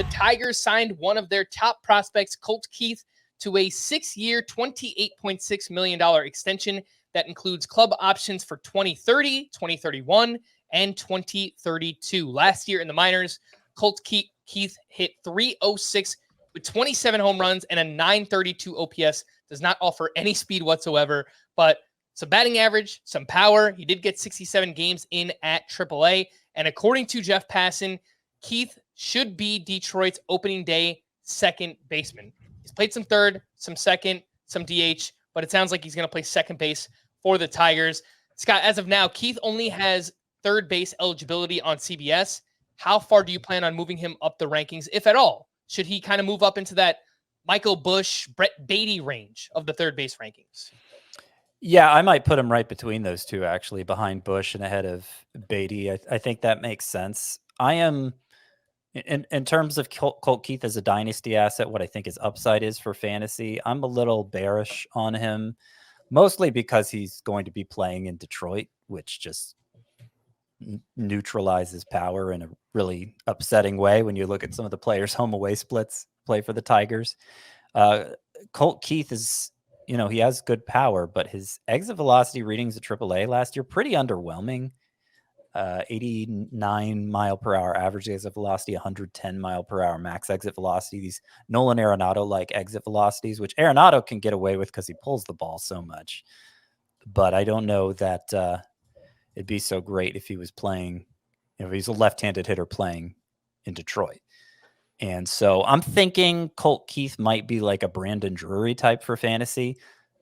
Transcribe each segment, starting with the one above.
the Tigers signed one of their top prospects, Colt Keith, to a 6-year, $28.6 million extension that includes club options for 2030, 2031, and 2032. Last year in the minors, Colt Keith hit .306 with 27 home runs and a .932 OPS. Does not offer any speed whatsoever, but some batting average, some power. He did get 67 games in at AAA. And according to Jeff Passan, Keith should be Detroit's opening day second baseman. He's played some third, some second, some DH, but it sounds like he's going to play second base for the Tigers. Scott, as of now, Keith only has third base eligibility on CBS. How far do you plan on moving him up the rankings, if at all? Should he kind of move up into that Michael Busch, Brett Beatty range of the third base rankings? Yeah, I might put him right between those two, actually, behind Busch and ahead of Beatty. I think that makes sense. I am, in terms of Colt Keith as a dynasty asset, what I think his upside is for fantasy, I'm a little bearish on him, mostly because he's going to be playing in Detroit, which just neutralizes power in a really upsetting way when you look at some of the players' home away splits play for the Tigers. Colt Keith is, he has good power, but his exit velocity readings at AAA last year, pretty underwhelming. 89 mile per hour average exit velocity, 110 mile per hour max exit velocity. These Nolan Arenado like exit velocities, which Arenado can get away with because he pulls the ball so much. But I don't know that it'd be so great if he was playing, if he's a left-handed hitter playing in Detroit. And so I'm thinking Colt Keith might be like a Brandon Drury type for fantasy.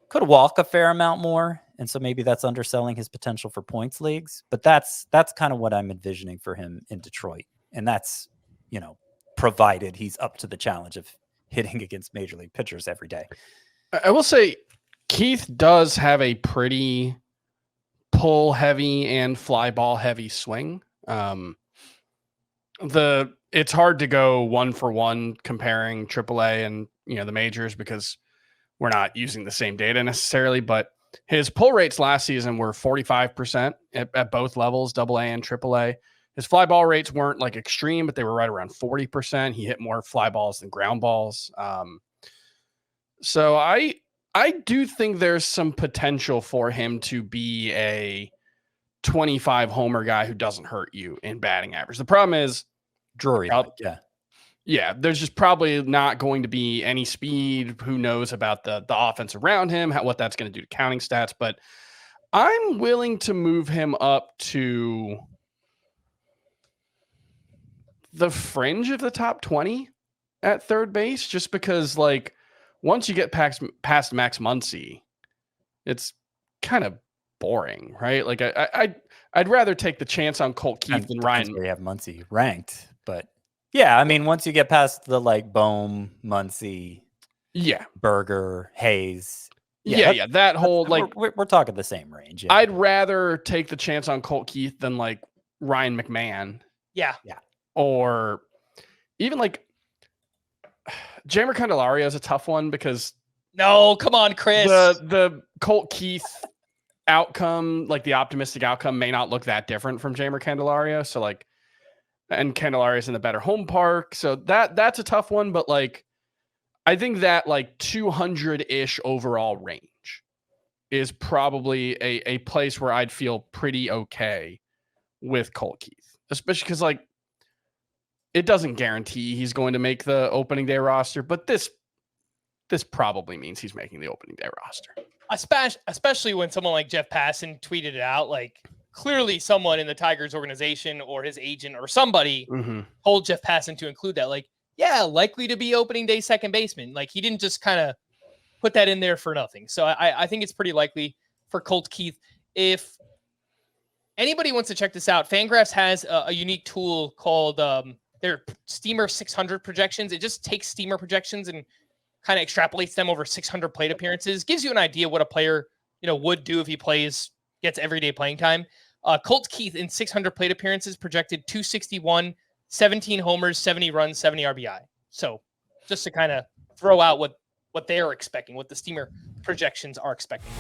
Could walk a fair amount more. And so maybe that's underselling his potential for points leagues. But that's kind of what I'm envisioning for him in Detroit. And that's, provided he's up to the challenge of hitting against major league pitchers every day. I will say Keith does have a pretty pull heavy and fly ball heavy swing. It's hard to go one for one comparing AAA and the majors because we're not using the same data necessarily, but his pull rates last season were 45% at both levels, AA and AAA. His fly ball rates weren't like extreme, but they were right around 40%. He hit more fly balls than ground balls. So I do think there's some potential for him to be a 25 homer guy who doesn't hurt you in batting average. The problem is Drury. Yeah, there's just probably not going to be any speed. Who knows about the offense around him, what that's going to do to counting stats. But I'm willing to move him up to the fringe of the top 20 at third base, just because, once you get past Max Muncy, it's kind of boring, right? I'd rather take the chance on Colt Keith than Ryan. We have Muncy ranked, but yeah, I mean, once you get past the Bohm, Muncy, Berger, Hayes, that whole we're talking the same range. Yeah. I'd rather take the chance on Colt Keith than Ryan McMahon. Yeah. Or even Jeimer Candelario is a tough one because no, come on, Chris. The Colt Keith outcome, the optimistic outcome, may not look that different from Jeimer Candelario. So and Candelario's in the better home park, so that's a tough one. But I think that 200-ish overall range is probably a place where I'd feel pretty okay with Colt Keith, especially because it doesn't guarantee he's going to make the opening day roster, but this probably means he's making the opening day roster. Especially when someone like Jeff Passan tweeted it out, clearly someone in the Tigers organization or his agent or somebody told Jeff Passan to include that. Likely to be opening day second baseman. He didn't just kind of put that in there for nothing. So I think it's pretty likely for Colt Keith. If anybody wants to check this out, Fangraphs has a unique tool called their Steamer 600 projections. It just takes Steamer projections and kind of extrapolates them over 600 plate appearances. Gives you an idea what a player would do if he gets everyday playing time. Colt Keith in 600 plate appearances projected 261, 17 homers, 70 runs, 70 RBI. So just to kind of throw out what they are expecting, what the Steamer projections are expecting.